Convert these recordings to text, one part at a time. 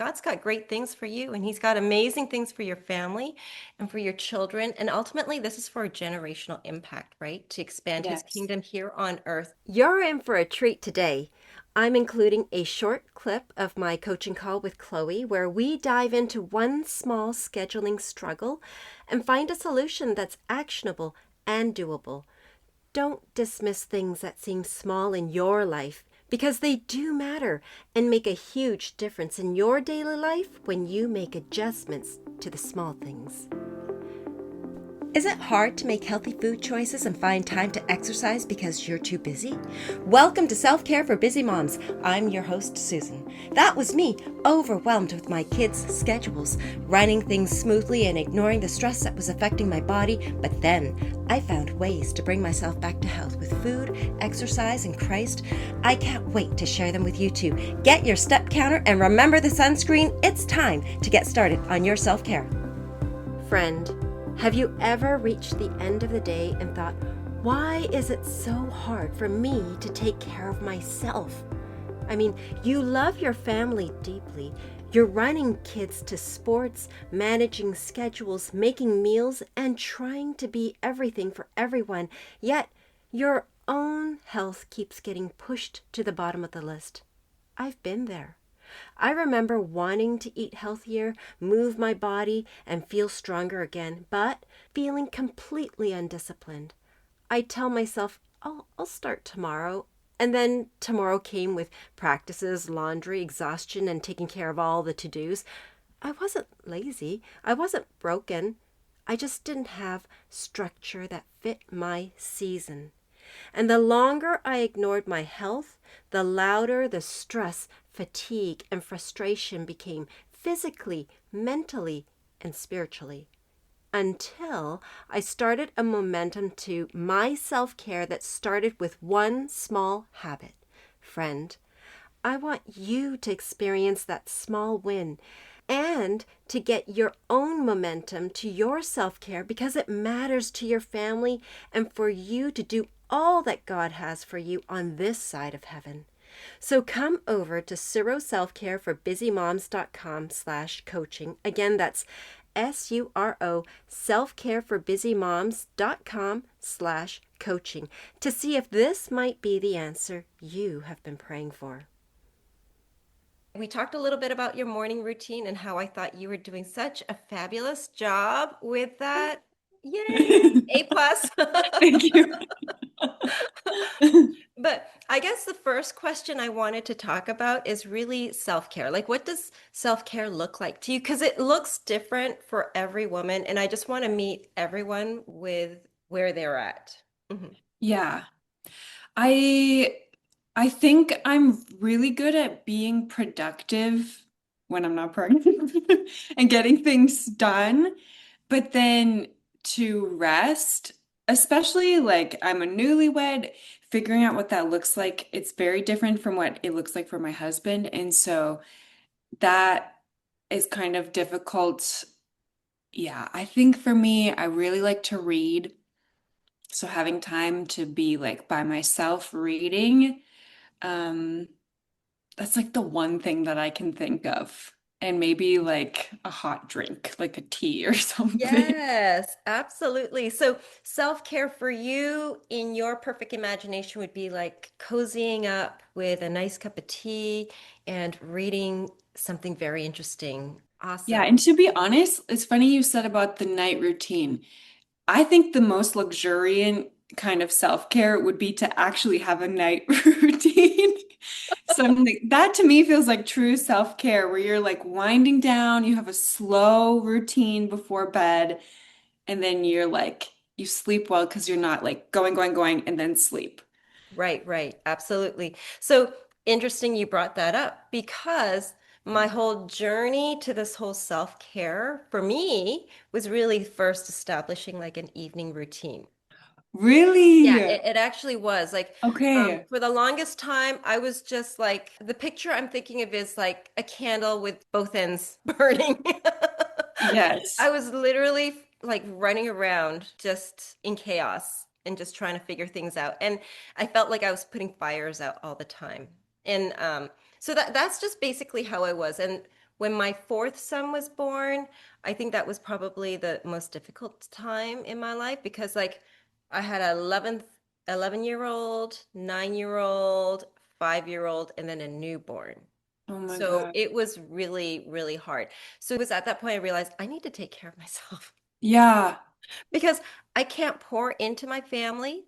God's got great things for you, and He's got amazing things for your family and for your children. And ultimately, this is for a generational impact, right? To expand His Yes. kingdom here on earth. You're in for a treat today. I'm including a short clip of my coaching call with Chloe where we dive into one small scheduling struggle and find a solution that's actionable and doable. Don't dismiss things that seem small in your life because they do matter and make a huge difference in your daily life when you make adjustments to the small things. Is it hard to make healthy food choices and find time to exercise because you're too busy? Welcome to Self Care for Busy Moms. I'm your host, Susan. That was me, overwhelmed with my kids' schedules, running things smoothly and ignoring the stress that was affecting my body. But then I found ways to bring myself back to health with food, exercise, and Christ. I can't wait to share them with you too. Get your step counter and remember the sunscreen. It's time to get started on your self care. Friend, have you ever reached the end of the day and thought, why is it so hard for me to take care of myself? I mean, you love your family deeply. You're running kids to sports, managing schedules, making meals, and trying to be everything for everyone. Yet, your own health keeps getting pushed to the bottom of the list. I've been there. I remember wanting to eat healthier, move my body, and feel stronger again, but feeling completely undisciplined. I tell myself, I'll start tomorrow. And then tomorrow came with practices, laundry, exhaustion, and taking care of all the to-dos. I wasn't lazy. I wasn't broken. I just didn't have structure that fit my season. And the longer I ignored my health, the louder the stress, fatigue, and frustration became physically, mentally, and spiritually. Until I started a momentum to my self care that started with one small habit. Friend, I want you to experience that small win and to get your own momentum to your self care because it matters to your family and for you to do all that God has for you on this side of heaven. So come over to suroselfcareforbusymoms.com/coaching. Again, that's SURO selfcareforbusymoms.com/coaching to see if this might be the answer you have been praying for. We talked a little bit about your morning routine and how I thought you were doing such a fabulous job with that. Yay, A plus. Thank you. But I guess the first question I wanted to talk about is really self-care. Like, what does self-care look like to you? Because it looks different for every woman, and I just want to meet everyone with where they're at. Mhm. Yeah. I I think I'm really good at being productive when I'm not pregnant and getting things done. But then to rest, especially like I'm a newlywed, figuring out what that looks like, it's very different from what it looks like for my husband. And so that is kind of difficult. Yeah, I think for me, I really like to read. So having time to be like by myself reading, um, that's like the one thing that I can think of. And maybe like a hot drink, like a tea or something. Yes, absolutely. So self-care for you in your perfect imagination would be like cozying up with a nice cup of tea and reading something very interesting. Yeah, Awesome. and to be honest, it's funny you said about the night routine. I think the most luxuriant kind of self-care would be to actually have a night routine. Something that to me feels like true self-care, where you're like winding down, you have a slow routine before bed, and then you're like, you sleep well because you're not like going, going, going, and then sleep. Right, right. Absolutely. So interesting you brought that up because my whole journey to this whole self-care for me was really first establishing like an evening routine. Yeah, Really? it actually was like Okay. for the longest time, I was just like the picture I'm thinking of is like a candle with both ends burning. I Yes. was literally like running around just in chaos and just trying to figure things out. And I felt like I was putting fires out all the time. And so that's just basically how I was. And When my fourth son was born, I think that was probably the most difficult time in my life because like I had an 11-year-old, 9-year-old, 5-year-old, and then a newborn. Oh my So God. it was really, really hard. So it was at that point I realized I need to take care of myself Yeah, because I can't pour into my family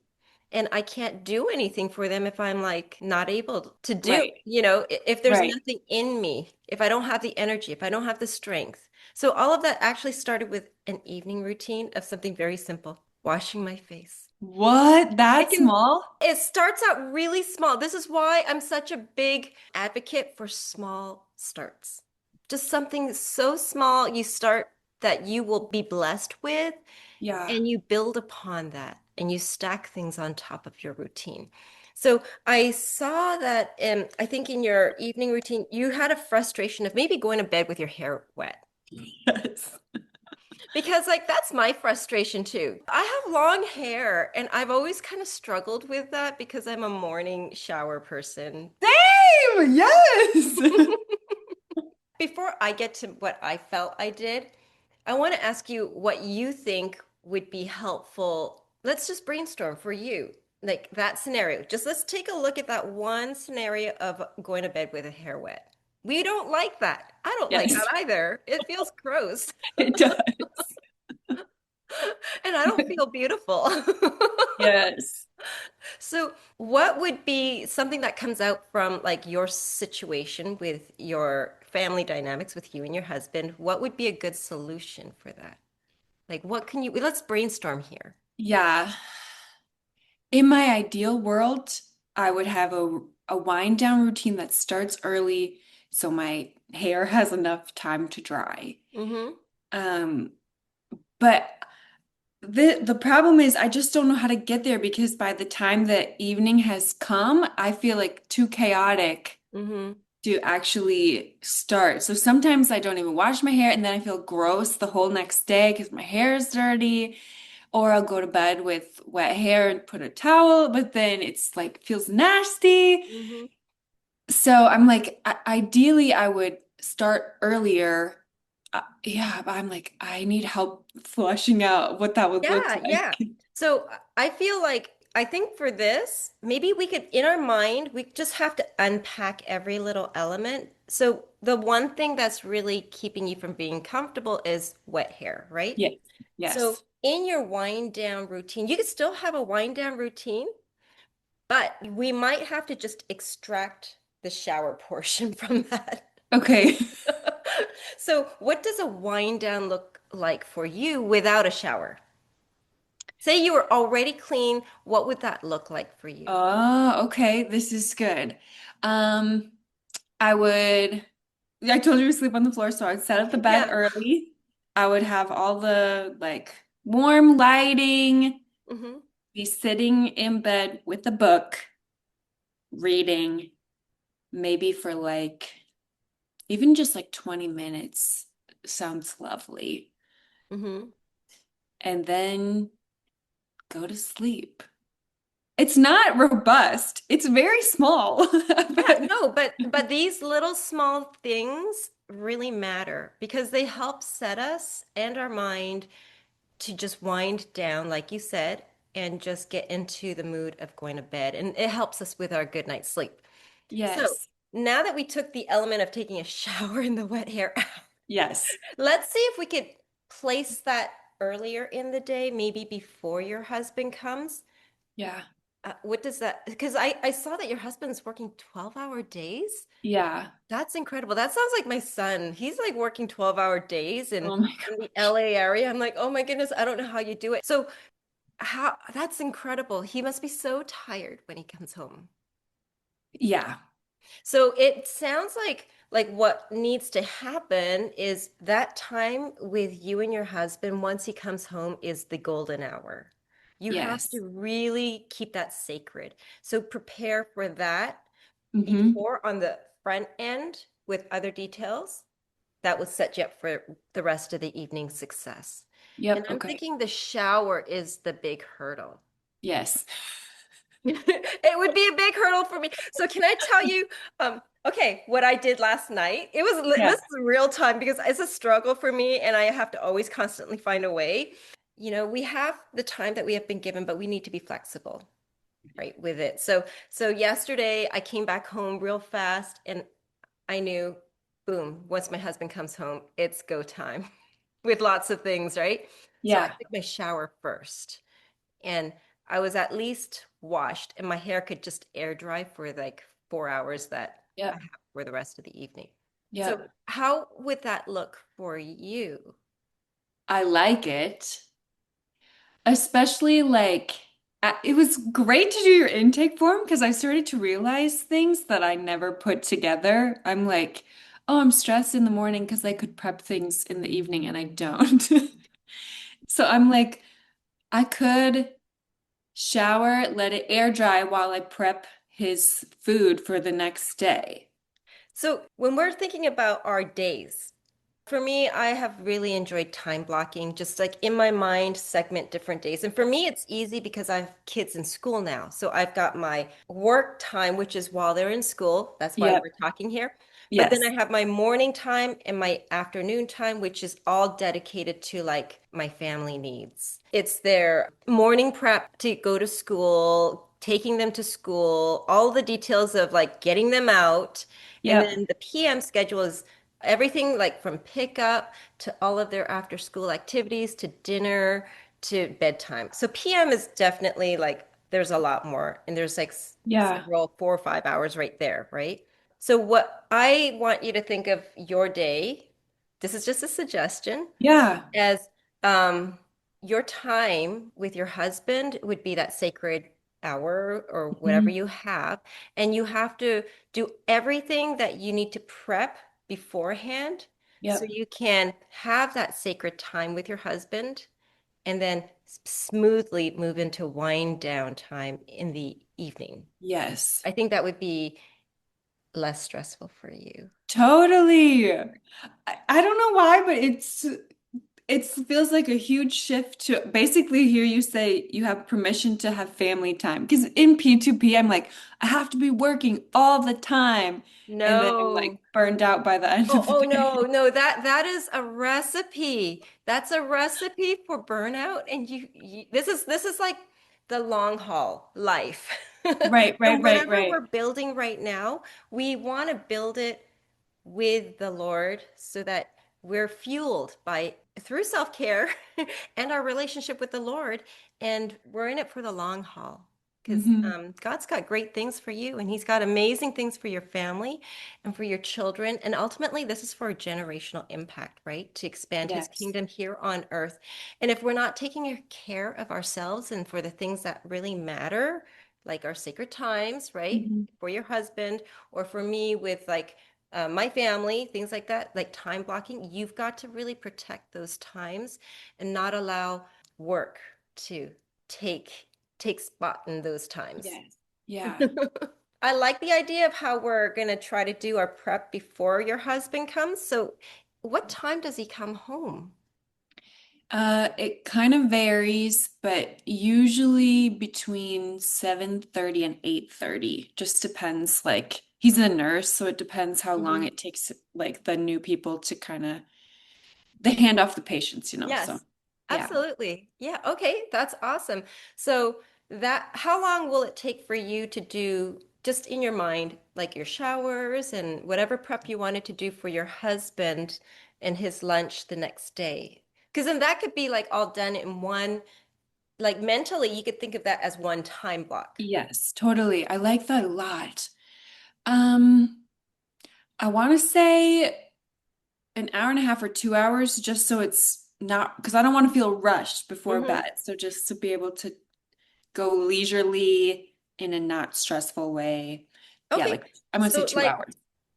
and I can't do anything for them if I'm like not able to do, right, if there's right. nothing in me, if I don't have the energy, if I don't have the strength. So all of that actually started with an evening routine of something very simple, washing my face. What? It That can, small? it starts out really small. This is why I'm such a big advocate for small starts. Just something so small you start that you will be blessed with, Yeah. and you build upon that and you stack things on top of your routine. So I saw that I think in your evening routine, you had a frustration of maybe going to bed with your hair wet. Yes. Because like that's my frustration too. I have long hair and I've always kind of struggled with that because I'm a morning shower person. Same. Yes. Before I get to what I felt I did, I want to ask you what you think would be helpful. Let's just brainstorm for you. Like that scenario. Just let's take a look at that one scenario of going to bed with a hair wet. We don't like that. I don't like that Yes, either. It feels gross. it does. And I don't feel beautiful. Yes. So, what would be something that comes out from like your situation with your family dynamics with you and your husband? What would be a good solution for that? Like, what can you, let's brainstorm here. Yeah. In my ideal world, I would have a wind down routine that starts early so my hair has enough time to dry. Mm-hmm. Um, but the problem is I just don't know how to get there because by the time the evening has come, I feel like too chaotic Mm-hmm. to actually start. So sometimes I don't even wash my hair and then I feel gross the whole next day because my hair is dirty. Or I'll go to bed with wet hair and put a towel, but then it's like feels nasty. Mm-hmm. So I'm like, ideally, I would start earlier. Yeah, but I'm like, I need help flushing out what that would look Yeah, yeah. like. So I feel like I think for this, maybe we could, in our mind, we just have to unpack every little element. So the one thing that's really keeping you from being comfortable is wet hair, right? Yes, So yes. in your wind down routine, you could still have a wind down routine, but we might have to just extract the shower portion from that. Okay. So what does a wind down look like for you without a shower? Say you were already clean, what would that look like for you? Oh, okay. This is good. Um, I would, I told you to sleep on the floor, so I'd set up the bed Yeah. early. I would have all the like warm lighting, Hmm. be sitting in bed with a book, reading, maybe for like even just like 20 minutes sounds lovely. Hmm. And then go to sleep. It's not robust. It's very small. Yeah, But no, but these little small things really matter because they help set us and our mind to just wind down, like you said, and just get into the mood of going to bed. And it helps us with our good night's sleep. So yes. now that we took the element of taking a shower in the wet hair out, Yes. let's see if we could place that earlier in the day, maybe before your husband comes. Yeah. What does that, because I saw that your husband's working 12-hour days. Yeah. That's incredible. That sounds like my son. He's like working 12-hour days Oh my in the gosh. LA area. I'm like, oh my goodness, I don't know how you do it. So how that's incredible. He must be so tired when he comes home. Yeah. So it sounds like what needs to happen is that time with you and your husband once he comes home is the golden hour. You have Yes. to really keep that sacred. So prepare for that Mm-hmm. before on the front end with other details that will set you up for the rest of the evening success. And Yep. I'm Okay. thinking the shower is the big hurdle. Yes. It would be a big hurdle for me. So can I tell you, Okay, what I did last night, Yeah. this is real time because it's a struggle for me and I have to always constantly find a way. We have the time that we have been given, but we need to be flexible, right, with it. So yesterday I came back home real fast and I knew, boom, once my husband comes home, it's go time with lots of things, right? So I Yeah. took my shower first and I was at least washed and my hair could just air dry for like 4 hours that I Yep. have for the rest of the evening. So Yep. how would that look for you? I like it. Especially like it was great to do your intake form because I started to realize things that I never put together. I'm like, oh, I'm stressed in the morning because I could prep things in the evening and I don't. So I'm like, I could shower, let it air dry while I prep his food for the next day. So when we're thinking about our days, for me, I have really enjoyed time blocking, just like in my mind, segment different days. And for me, it's easy because I have kids in school now. So I've got my work time, which is while they're in school. That's why Yep. we're talking here. But then I Yes. have my morning time and my afternoon time, which is all dedicated to like my family needs. It's their morning prep to go to school, taking them to school, all the details of like getting them out. And Yep. then the PM schedule is everything like from pickup to all of their after school activities to dinner to bedtime. So PM is definitely like there's a lot more and there's like Yeah. several 4 or 5 hours right there, right? So what I want you to think of your day, this is just a suggestion, Yeah. as um, your time with your husband would be that sacred hour or whatever Mhm. you have. And you have to do everything that you need to prep beforehand so Yep. you can have that sacred time with your husband and then smoothly move into wind down time in the evening. Yes. I think that would be less stressful for you. Totally. I don't know why, but it feels like a huge shift to basically hear you say you have permission to have family time. Because in P2P, I'm like, I have to be working all the time. And then I'm like No. burned out by the end Oh, of the oh day. no, no, that is a recipe. That's a recipe for burnout. And this is like the long haul life. Right, right, And right, whatever right. we're building right now, we want to build it with the Lord so that we're fueled by through self-care and our relationship with the Lord, and we're in it for the long haul. Because Hmm. God's got great things for you, and He's got amazing things for your family and for your children. And ultimately, this is for a generational impact, right? To expand His Yes. kingdom here on earth. And if we're not taking care of ourselves and for the things that really matter, like our sacred times, right? Hmm. For your husband, or for me with like my family, things like that, like time blocking, you've got to really protect those times and not allow work to take take spot in those times. Yes. Yeah. I like the idea of how we're going to try to do our prep before your husband comes. So, what time does he come home? It kind of varies, but usually between 7:30 and 8:30. Just depends. Like he's a nurse, so it depends how long Mhm. it takes like the new people to kind of they hand off the patients. So Yes, yeah. absolutely. Yeah, okay, that's awesome. So that how long will it take for you to do just in your mind, like your showers and whatever prep you wanted to do for your husband and his lunch the next day? Because then that could be like all done in one, like mentally, you could think of that as one time block. Yes, totally. I like that a lot. Um, I want to say an hour and a half or 2 hours just so it's not because I don't want to feel rushed before Hmm. bed. So just to be able to go leisurely in a not stressful way. Yeah, Okay, like I'm gonna say so two like hours.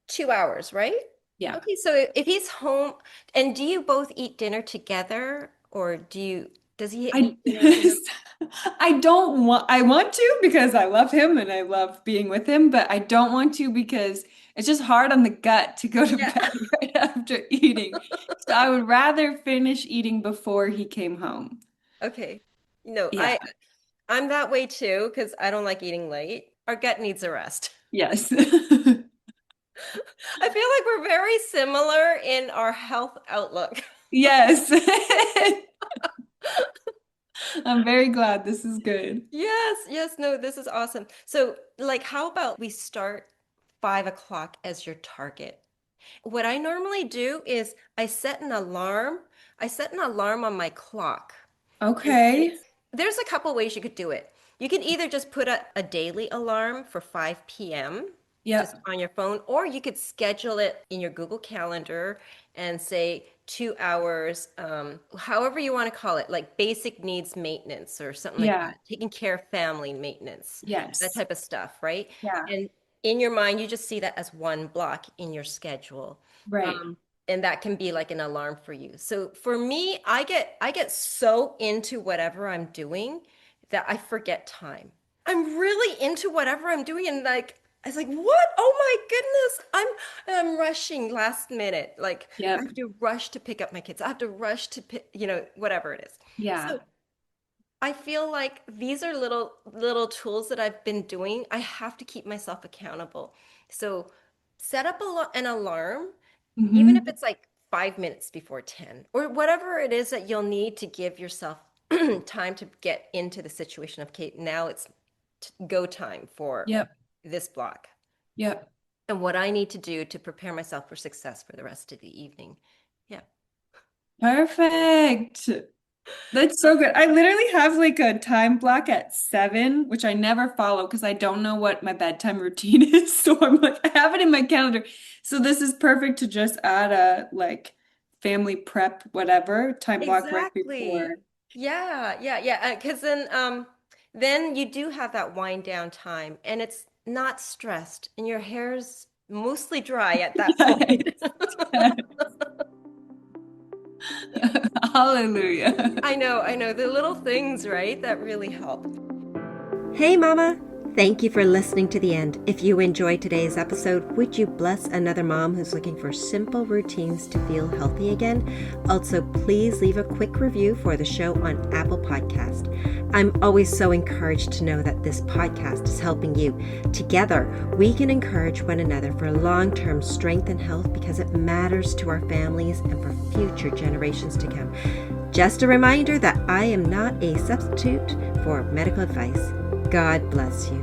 2 hours, right? Yeah. Okay, so if he's home, and do you both eat dinner together, or does he I eat dinner at home? I want to because I love him and I love being with him, but I don't want to because it's just hard on the gut to go to Yeah. bed right after eating. So I would rather finish eating before he came home. Okay. No, Yeah. I'm that way too because I don't like eating late. Our gut needs a rest. Yes. I feel like we're very similar in our health outlook. Yes. I'm very glad this is good. Yes, yes, no, this is awesome. So, like, how about we start 5 o'clock as your target? What I normally do is I set an alarm. I set an alarm on my clock. And Okay. there's a couple ways you could do it. You can either just put a daily alarm for 5 p.m. just Yep. on your phone, or you could schedule it in your Google Calendar and say 2 hours, however you want to call it, like basic needs maintenance or something like Yeah. that, taking care of family maintenance, that Yes. type of stuff, right? Yeah. And in your mind, you just see that as one block in your schedule. Right. Um, and that can be like an alarm for you. So for me, I get so into whatever I'm doing that I forget time. I'm really into whatever I'm doing and like I was like, "What? Oh my goodness. I'm rushing last minute. Like I Yep. have to rush to pick up my kids. I have to rush to pick, whatever it is." Yeah. So I feel like these are little tools that I've been doing. I have to keep myself accountable. So set up an alarm, even if Hmm. it's like 5 minutes before 10 or whatever it is that you'll need to give yourself time to get into the situation of, okay, now it's go time for Yep. this block Yep. and what I need to do to prepare myself for success for the rest of the evening. Yeah. Perfect. That's so good. I literally have like a time block at 7, which I never follow because I don't know what my bedtime routine is. So I'm like, I have it in my calendar. So this is perfect to just add a like family prep, whatever, time block right Exactly. before. Yeah, yeah, yeah. Because then you do have that wind down time, and it's not stressed, and your hair's mostly dry at that point. Hallelujah. I know. The little things, right, that really help. Hey, Mama! Thank you for listening to the end. If you enjoyed today's episode, would you bless another mom who's looking for simple routines to feel healthy again? Also, please leave a quick review for the show on Apple Podcast. I'm always so encouraged to know that this podcast is helping you. Together, we can encourage one another for long-term strength and health because it matters to our families and for future generations to come. Just a reminder that I am not a substitute for medical advice. God bless you.